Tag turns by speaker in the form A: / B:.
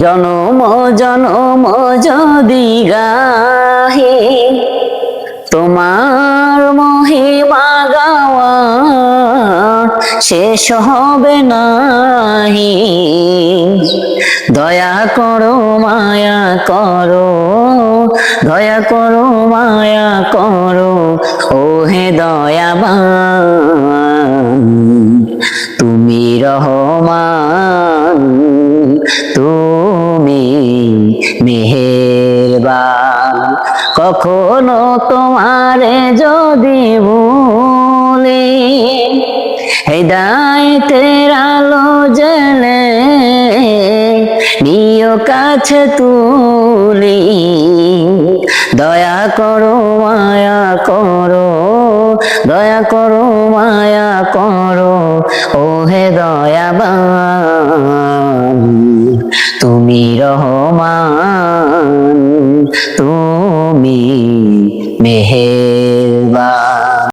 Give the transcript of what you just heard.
A: জনম জনম যদি গাহি তোমার মহিমা গাওয়া শেষ হবে নাহি। দয়া করো মায়া করো, দয়া করো মায়া করো, ও হে দয়াবান তুমি রহমান, তুমি মেহেরবান। কখনো তোমারে যদি ভুলি, হেদায়েতের আলো জ্বেলে নিও কাছে তুলি। দয়া করো মায়া করো, দয়া করো মায়া করো, ও হে দয়াবান তুমি রহমান, তুমি মেহের